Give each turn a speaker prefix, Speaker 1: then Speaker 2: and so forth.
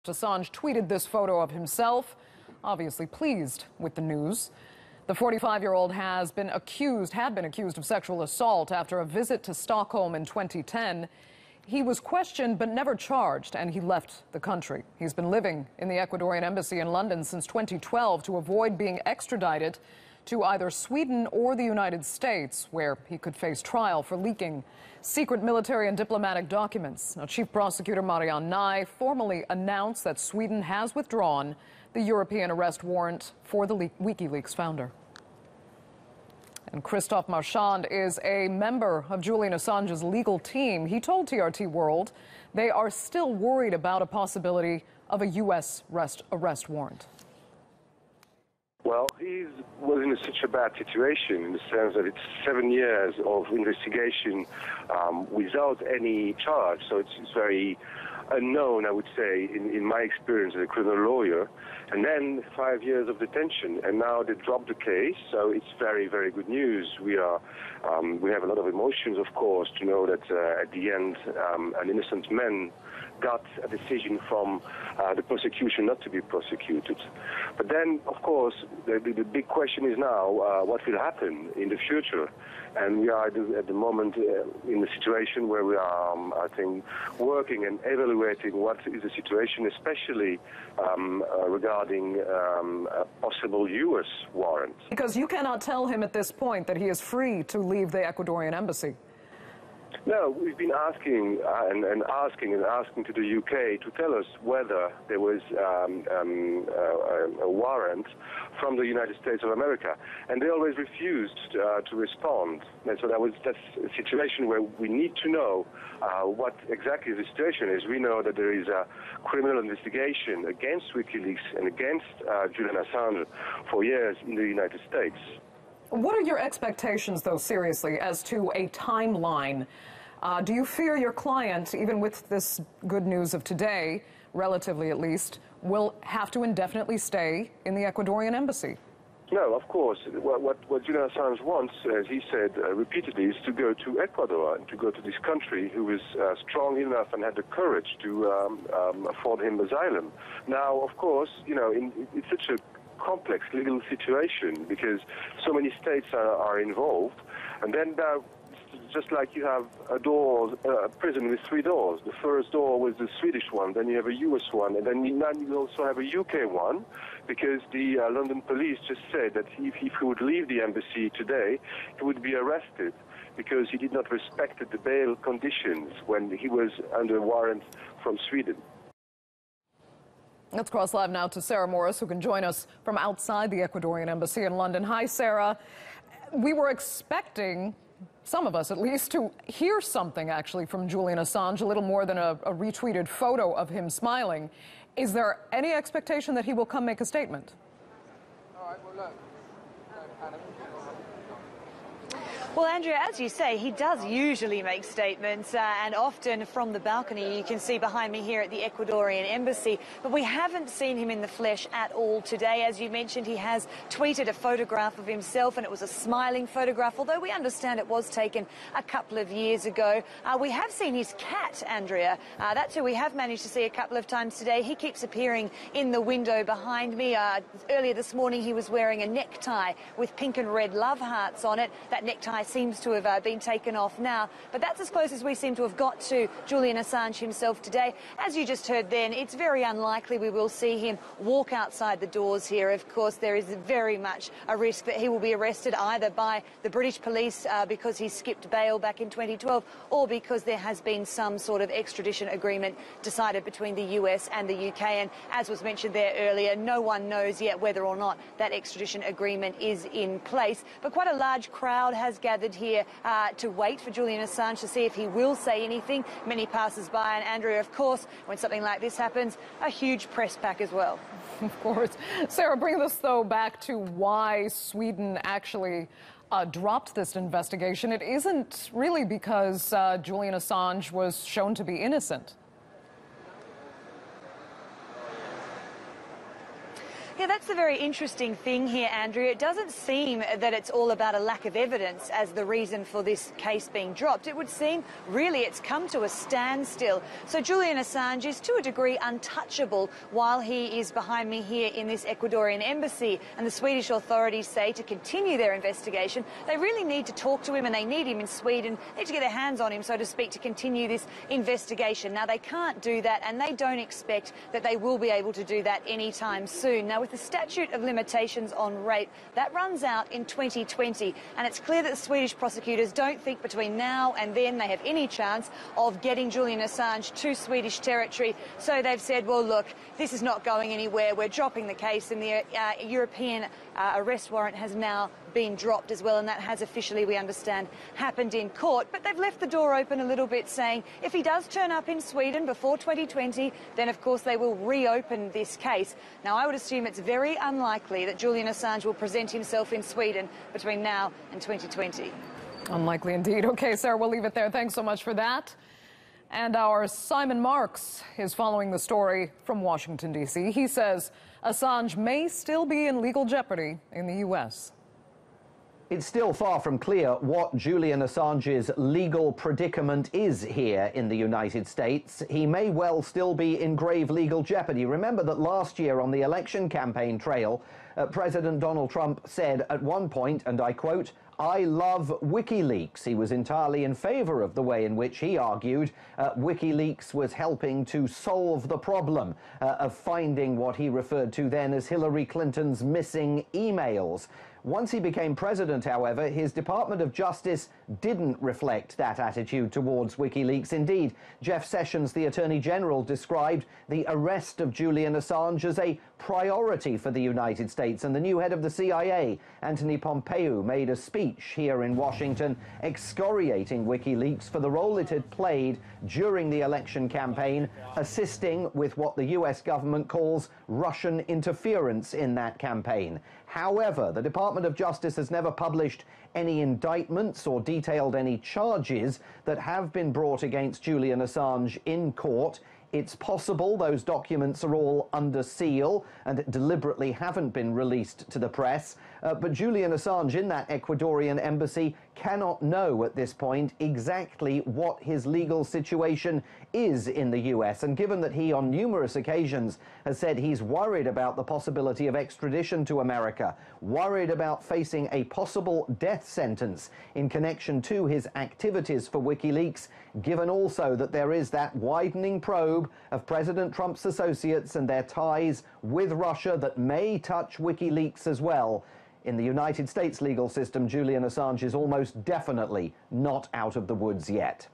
Speaker 1: Assange tweeted this photo of himself, obviously pleased with the news. The 45-year-old had been accused of sexual assault after a visit to Stockholm in 2010. He was questioned but never charged, and he left the country. He's been living in the Ecuadorian embassy in London since 2012 to avoid being extradited to either Sweden or the United States, where he could face trial for leaking secret military and diplomatic documents. Now, Chief Prosecutor Marianne Nye formally announced that Sweden has withdrawn the European arrest warrant for the WikiLeaks founder. And Christophe Marchand is a member of Julian Assange's legal team. He told TRT World they are still worried about a possibility of a U.S. arrest warrant.
Speaker 2: Well, he was in such a bad situation in the sense that it's 7 years of investigation without any charge. So it's very unknown, I would say, in my experience as a criminal lawyer. And then 5 years of detention, and now they dropped the case. So it's very, very good news. We have a lot of emotions, of course, to know that at the end, an innocent man got a decision from the prosecution not to be prosecuted. But then, of course, the big question is now what will happen in the future. And we are at the moment in a situation where we are, I think, working and evaluating what is the situation, especially regarding a possible U.S. warrant.
Speaker 1: Because you cannot tell him at this point that he is free to leave the Ecuadorian embassy.
Speaker 2: No, we've been asking and asking to the UK to tell us whether there was a warrant from the United States of America, and they always refused to respond. And so that's a situation where we need to know what exactly the situation is. We know that there is a criminal investigation against WikiLeaks and against Julian Assange for years in the United States.
Speaker 1: What are your expectations, though, seriously, as to a timeline? Do you fear your client, even with this good news of today, relatively at least, will have to indefinitely stay in the Ecuadorian embassy?
Speaker 2: No, of course. What Julian Assange wants, as he said repeatedly, is to go to Ecuador and to go to this country who is strong enough and had the courage to afford him asylum. Now, of course, you know, it's such a complex legal situation because so many states are involved, and then just like you have a prison with 3 doors. The first door was the Swedish one, then you have a US one, and then you also have a UK one, because the London police just said that if he would leave the embassy today, he would be arrested because he did not respect the bail conditions when he was under warrant from Sweden.
Speaker 1: Let's cross live now to Sarah Morris, who can join us from outside the Ecuadorian embassy in London. Hi, Sarah. We were expecting, some of us at least, to hear something actually from Julian Assange, a little more than a retweeted photo of him smiling. Is there any expectation that he will come make a statement?
Speaker 3: All right, well, look.
Speaker 4: Well, Andrea, as you say, he does usually make statements, and often from the balcony you can see behind me here at the Ecuadorian embassy, but we haven't seen him in the flesh at all today. As you mentioned, he has tweeted a photograph of himself, and it was a smiling photograph, although we understand it was taken a couple of years ago. We have seen his cat, Andrea. That's who we have managed to see a couple of times today. He keeps appearing in the window behind me. Earlier this morning he was wearing a necktie with pink and red love hearts on it. That necktie seems to have been taken off now, but that's as close as we seem to have got to Julian Assange himself today. As you just heard then, it's very unlikely we will see him walk outside the doors here. Of course, there is very much a risk that he will be arrested either by the British police because he skipped bail back in 2012, or because there has been some sort of extradition agreement decided between the US and the UK. And as was mentioned there earlier, no one knows yet whether or not that extradition agreement is in place. But quite a large crowd has gathered here to wait for Julian Assange to see if he will say anything. Many passers-by, and Andrea, of course, when something like this happens, a huge press pack as well.
Speaker 1: Of course. Sarah, bring us, though, back to why Sweden actually dropped this investigation. It isn't really because Julian Assange was shown to be innocent.
Speaker 4: Yeah, that's the very interesting thing here, Andrew. It doesn't seem that it's all about a lack of evidence as the reason for this case being dropped. It would seem really it's come to a standstill. So Julian Assange is to a degree untouchable while he is behind me here in this Ecuadorian embassy. And the Swedish authorities say to continue their investigation, they really need to talk to him, and they need him in Sweden. They need to get their hands on him, so to speak, to continue this investigation. Now, they can't do that, and they don't expect that they will be able to do that anytime soon. Now, with the statute of limitations on rape, that runs out in 2020, and it's clear that the Swedish prosecutors don't think between now and then they have any chance of getting Julian Assange to Swedish territory. So they've said, well, look, this is not going anywhere. We're dropping the case, and the European arrest warrant has now been dropped as well, and that has officially, we understand, happened in court. But they've left the door open a little bit, saying if he does turn up in Sweden before 2020, then of course they will reopen this case. Now, I would assume it's very unlikely that Julian Assange will present himself in Sweden between now and 2020.
Speaker 1: Unlikely indeed. Okay, Sarah, we'll leave it there. Thanks so much for that. And our Simon Marks is following the story from Washington, D.C. He says Assange may still be in legal jeopardy in the U.S.
Speaker 5: It's still far from clear what Julian Assange's legal predicament is here in the United States. He may well still be in grave legal jeopardy. Remember that last year on the election campaign trail, President Donald Trump said at one point, and I quote, "I love WikiLeaks." He was entirely in favor of the way in which he argued WikiLeaks was helping to solve the problem of finding what he referred to then as Hillary Clinton's missing emails. Once he became president, however, his Department of Justice didn't reflect that attitude towards WikiLeaks. Indeed, Jeff Sessions, the Attorney General, described the arrest of Julian Assange as a priority for the United States. And the new head of the CIA, Anthony Pompeo, made a speech here in Washington excoriating WikiLeaks for the role it had played during the election campaign, assisting with what the US government calls Russian interference in that campaign. However, the Department of Justice has never published any indictments or detailed any charges that have been brought against Julian Assange in court. It's possible those documents are all under seal and deliberately haven't been released to the press. But Julian Assange in that Ecuadorian embassy cannot know at this point exactly what his legal situation is in the US. And given that he on numerous occasions has said he's worried about the possibility of extradition to America, worried about facing a possible death sentence in connection to his activities for WikiLeaks, given also that there is that widening probe of President Trump's associates and their ties with Russia that may touch WikiLeaks as well. In the United States legal system, Julian Assange is almost definitely not out of the woods yet.